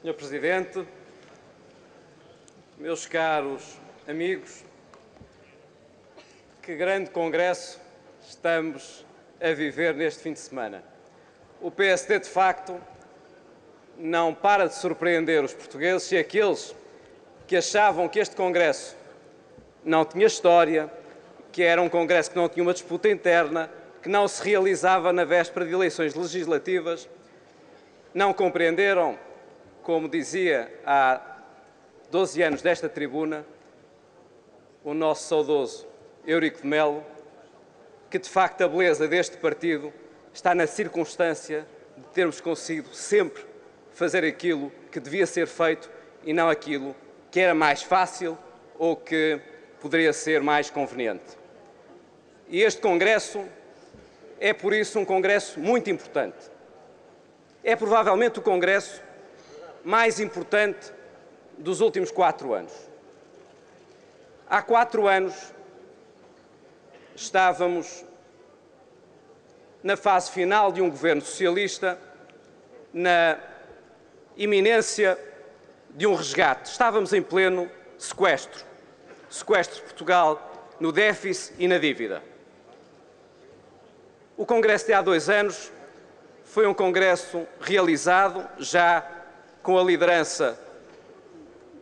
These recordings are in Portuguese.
Senhor Presidente, meus caros amigos, que grande congresso estamos a viver neste fim de semana. O PSD, de facto, não para de surpreender os portugueses e aqueles que achavam que este congresso não tinha história, que era um congresso que não tinha uma disputa interna, que não se realizava na véspera de eleições legislativas, não compreenderam, como dizia há 12 anos desta tribuna, o nosso saudoso Eurico de Melo, que de facto a beleza deste partido está na circunstância de termos conseguido sempre fazer aquilo que devia ser feito e não aquilo que era mais fácil ou que poderia ser mais conveniente. E este congresso é, por isso, um congresso muito importante. É provavelmente o congresso mais importante dos últimos 4 anos. Há 4 anos estávamos na fase final de um governo socialista, na iminência de um resgate. Estávamos em pleno sequestro. Sequestro de Portugal no déficit e na dívida. O congresso de há 2 anos foi um congresso realizado já com a liderança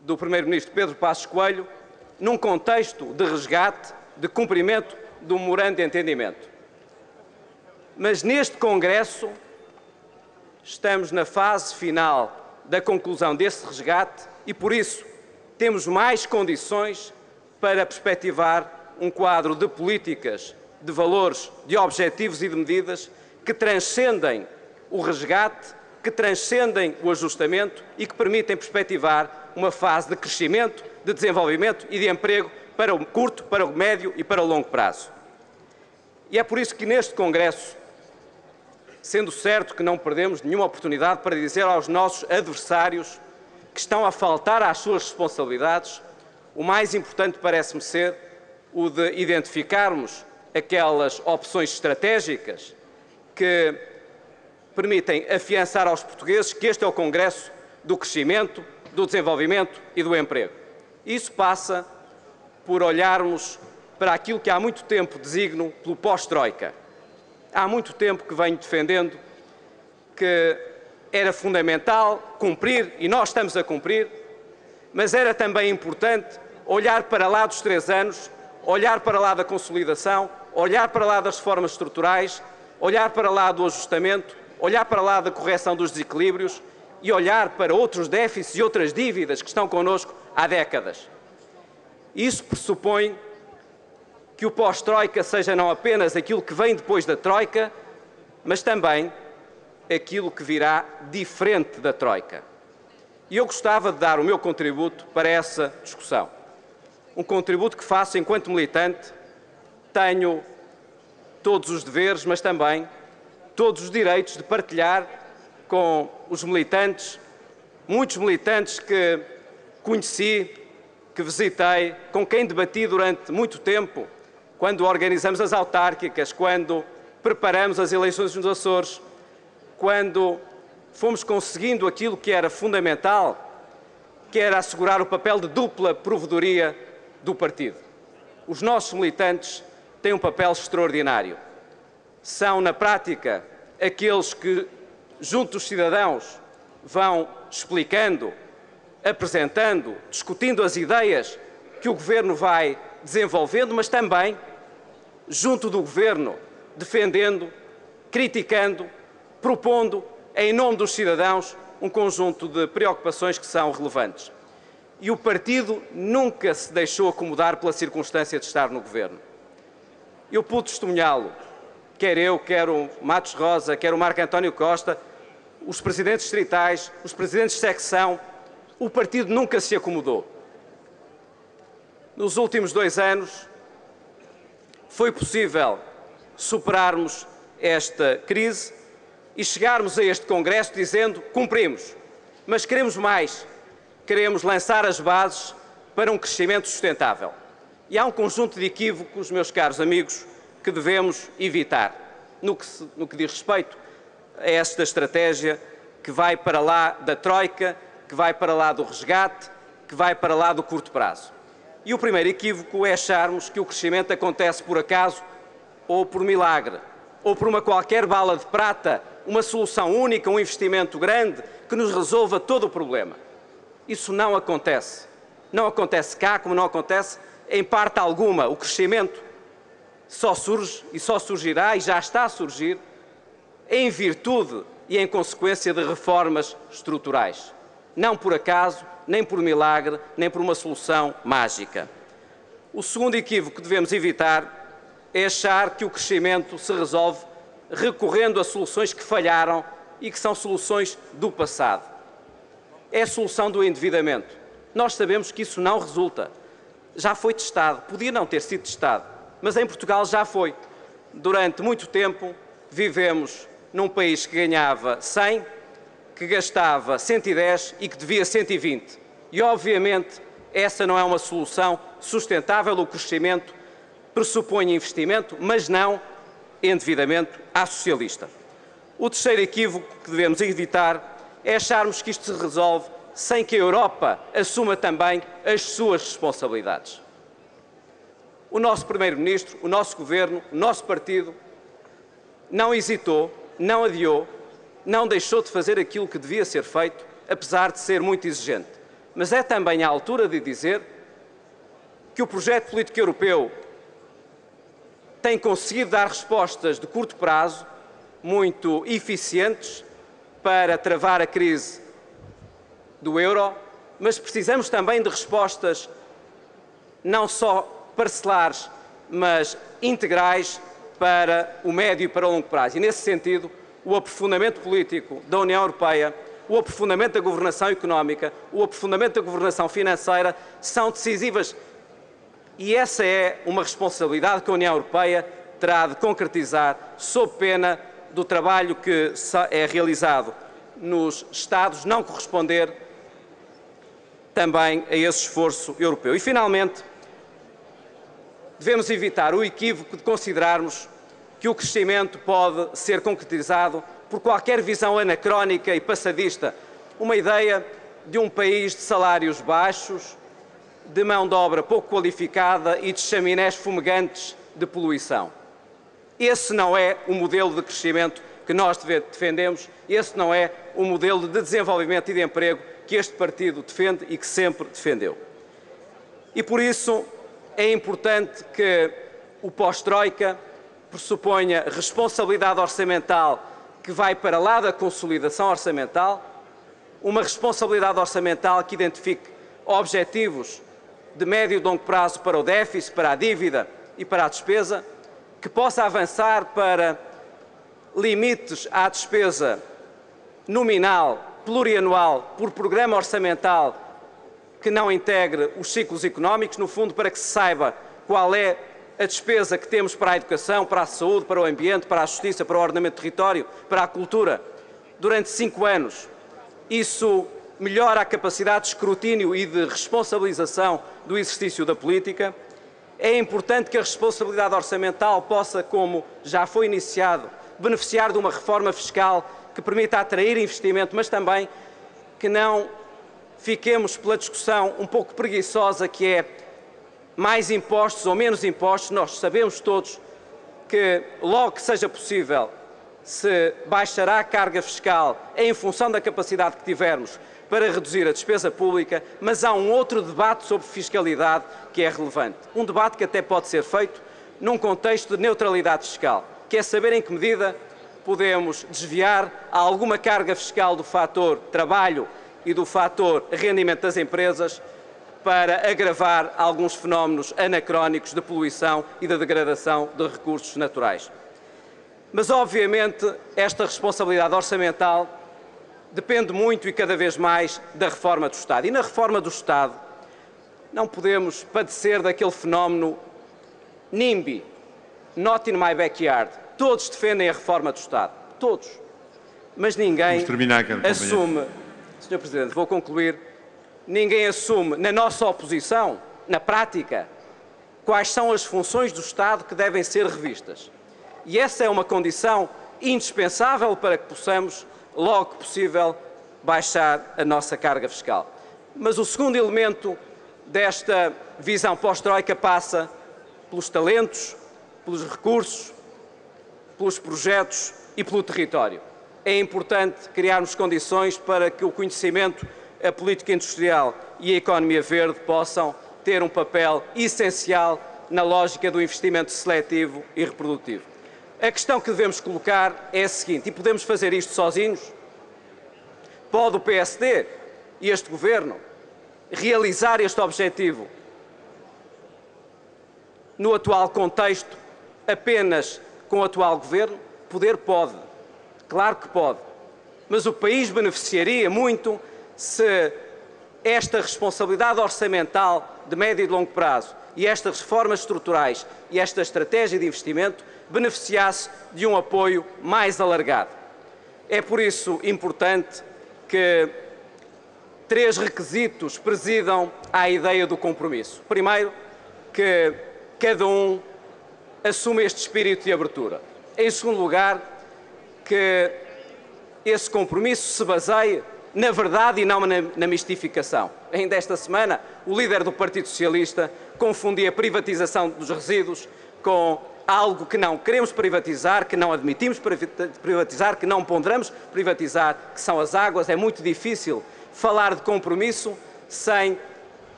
do Primeiro-Ministro Pedro Passos Coelho, num contexto de resgate, de cumprimento do memorando de entendimento. Mas neste congresso estamos na fase final da conclusão desse resgate e, por isso, temos mais condições para perspectivar um quadro de políticas, de valores, de objetivos e de medidas que transcendem o resgate, que transcendem o ajustamento e que permitem perspectivar uma fase de crescimento, de desenvolvimento e de emprego para o curto, para o médio e para o longo prazo. E é por isso que neste congresso, sendo certo que não perdemos nenhuma oportunidade para dizer aos nossos adversários que estão a faltar às suas responsabilidades, o mais importante parece-me ser o de identificarmos aquelas opções estratégicas que permitem afiançar aos portugueses que este é o congresso do crescimento, do desenvolvimento e do emprego. Isso passa por olharmos para aquilo que há muito tempo designo pelo pós-Troika. Há muito tempo que venho defendendo que era fundamental cumprir, e nós estamos a cumprir, mas era também importante olhar para lá dos 3 anos, olhar para lá da consolidação, olhar para lá das reformas estruturais, olhar para lá do ajustamento, olhar para lá da correção dos desequilíbrios e olhar para outros déficits e outras dívidas que estão connosco há décadas. Isso pressupõe que o pós-Troika seja não apenas aquilo que vem depois da Troika, mas também aquilo que virá diferente da Troika. E eu gostava de dar o meu contributo para essa discussão. Um contributo que faço enquanto militante. Tenho todos os deveres, mas também todos os direitos de partilhar com os militantes, muitos militantes que conheci, que visitei, com quem debati durante muito tempo, quando organizamos as autárquicas, quando preparamos as eleições nos Açores, quando fomos conseguindo aquilo que era fundamental, que era assegurar o papel de dupla provedoria do partido. Os nossos militantes têm um papel extraordinário. São, na prática, aqueles que, junto dos cidadãos, vão explicando, apresentando, discutindo as ideias que o Governo vai desenvolvendo, mas também, junto do Governo, defendendo, criticando, propondo, em nome dos cidadãos, um conjunto de preocupações que são relevantes. E o partido nunca se deixou acomodar pela circunstância de estar no Governo. Eu pude testemunhá-lo, quer eu, quer o Matos Rosa, quer o Marco António Costa, os presidentes distritais, os presidentes de secção, o partido nunca se acomodou. Nos últimos 2 anos foi possível superarmos esta crise e chegarmos a este congresso dizendo cumprimos, mas queremos mais, queremos lançar as bases para um crescimento sustentável. E há um conjunto de equívocos, meus caros amigos, que devemos evitar no que diz respeito a esta estratégia que vai para lá da Troika que vai para lá do resgate, que vai para lá do curto prazo. E o primeiro equívoco é acharmos que o crescimento acontece por acaso ou por milagre, ou por uma qualquer bala de prata, uma solução única, um investimento grande que nos resolva todo o problema. Isso não acontece. Não acontece cá, como não acontece em parte alguma. O crescimento só surge e só surgirá, e já está a surgir, em virtude e em consequência de reformas estruturais. Não por acaso, nem por milagre, nem por uma solução mágica. O segundo equívoco que devemos evitar é achar que o crescimento se resolve recorrendo a soluções que falharam e que são soluções do passado. É a solução do endividamento. Nós sabemos que isso não resulta. Já foi testado, podia não ter sido testado, mas em Portugal já foi. Durante muito tempo vivemos num país que ganhava 100, que gastava 110 e que devia 120. E, obviamente, essa não é uma solução sustentável. O crescimento pressupõe investimento, mas não endividamento à socialista. O terceiro equívoco que devemos evitar é acharmos que isto se resolve sem que a Europa assuma também as suas responsabilidades. O nosso Primeiro-Ministro, o nosso Governo, o nosso partido não hesitou, não adiou, não deixou de fazer aquilo que devia ser feito, apesar de ser muito exigente. Mas é também a altura de dizer que o projeto político europeu tem conseguido dar respostas de curto prazo muito eficientes para travar a crise do euro, mas precisamos também de respostas não só parcelares, mas integrais para o médio e para o longo prazo. E, nesse sentido, o aprofundamento político da União Europeia, o aprofundamento da governação económica, o aprofundamento da governação financeira são decisivas. E essa é uma responsabilidade que a União Europeia terá de concretizar, sob pena do trabalho que é realizado nos Estados não corresponder também a esse esforço europeu. E, finalmente, devemos evitar o equívoco de considerarmos que o crescimento pode ser concretizado por qualquer visão anacrónica e passadista, uma ideia de um país de salários baixos, de mão de obra pouco qualificada e de chaminés fumegantes de poluição. Esse não é o modelo de crescimento que nós defendemos, esse não é o modelo de desenvolvimento e de emprego que este partido defende e que sempre defendeu. E por isso é importante que o pós-Troika pressuponha responsabilidade orçamental que vai para lá da consolidação orçamental, uma responsabilidade orçamental que identifique objetivos de médio e longo prazo para o déficit, para a dívida e para a despesa, que possa avançar para limites à despesa nominal, plurianual, por programa orçamental que não integre os ciclos económicos, no fundo, para que se saiba qual é a despesa que temos para a educação, para a saúde, para o ambiente, para a justiça, para o ordenamento do território, para a cultura, durante 5 anos. Isso melhora a capacidade de escrutínio e de responsabilização do exercício da política. É importante que a responsabilidade orçamental possa, como já foi iniciado, beneficiar de uma reforma fiscal que permita atrair investimento, mas também que não fiquemos pela discussão um pouco preguiçosa que é mais impostos ou menos impostos. Nós sabemos todos que logo que seja possível se baixará a carga fiscal em função da capacidade que tivermos para reduzir a despesa pública, mas há um outro debate sobre fiscalidade que é relevante. Um debate que até pode ser feito num contexto de neutralidade fiscal, que é saber em que medida podemos desviar alguma carga fiscal do fator trabalho e do fator rendimento das empresas para agravar alguns fenómenos anacrónicos de poluição e de degradação de recursos naturais. Mas, obviamente, esta responsabilidade orçamental depende muito e cada vez mais da reforma do Estado. E na reforma do Estado não podemos padecer daquele fenómeno NIMBY, not in my backyard. Todos defendem a reforma do Estado, todos. Mas ninguém assume, Sr. Presidente, vou concluir, ninguém assume na nossa oposição, na prática, quais são as funções do Estado que devem ser revistas. E essa é uma condição indispensável para que possamos, logo que possível, baixar a nossa carga fiscal. Mas o segundo elemento desta visão pós-Troika passa pelos talentos, pelos recursos, pelos projetos e pelo território. É importante criarmos condições para que o conhecimento, a política industrial e a economia verde possam ter um papel essencial na lógica do investimento seletivo e reprodutivo. A questão que devemos colocar é a seguinte, e podemos fazer isto sozinhos? Pode o PSD e este Governo realizar este objetivo no atual contexto apenas com o atual Governo? Poder pode, claro que pode, mas o país beneficiaria muito se esta responsabilidade orçamental de médio e de longo prazo e estas reformas estruturais e esta estratégia de investimento beneficiasse de um apoio mais alargado. É por isso importante que 3 requisitos presidam à ideia do compromisso. Primeiro, que cada um assuma este espírito de abertura. Em segundo lugar, que esse compromisso se baseie na verdade e não na mistificação. Ainda esta semana, o líder do Partido Socialista confundia a privatização dos resíduos com algo que não queremos privatizar, que não admitimos privatizar, que não ponderamos privatizar, que são as águas. É muito difícil falar de compromisso sem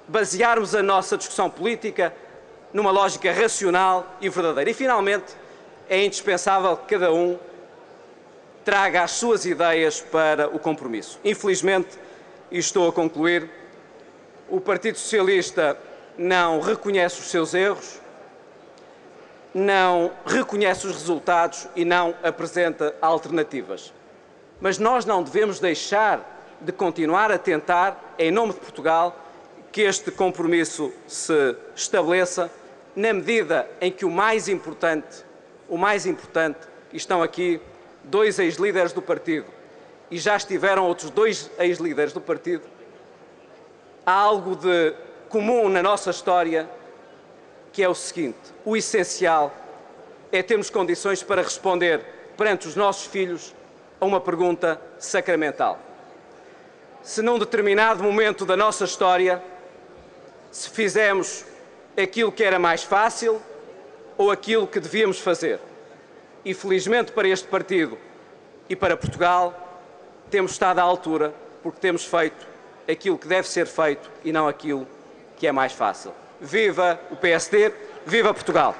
basearmos a nossa discussão política numa lógica racional e verdadeira. E, finalmente, é indispensável que cada um traga as suas ideias para o compromisso. Infelizmente, e estou a concluir, o Partido Socialista não reconhece os seus erros, não reconhece os resultados e não apresenta alternativas. Mas nós não devemos deixar de continuar a tentar, em nome de Portugal, que este compromisso se estabeleça na medida em que o mais importante, e estão aqui 2 ex-líderes do partido e já estiveram outros 2 ex-líderes do partido, há algo de comum na nossa história que é o seguinte: o essencial é termos condições para responder perante os nossos filhos a uma pergunta sacramental. Se num determinado momento da nossa história se fizemos aquilo que era mais fácil ou aquilo que devíamos fazer. E felizmente para este partido e para Portugal temos estado à altura porque temos feito aquilo que deve ser feito e não aquilo que é mais fácil. Viva o PSD, viva Portugal!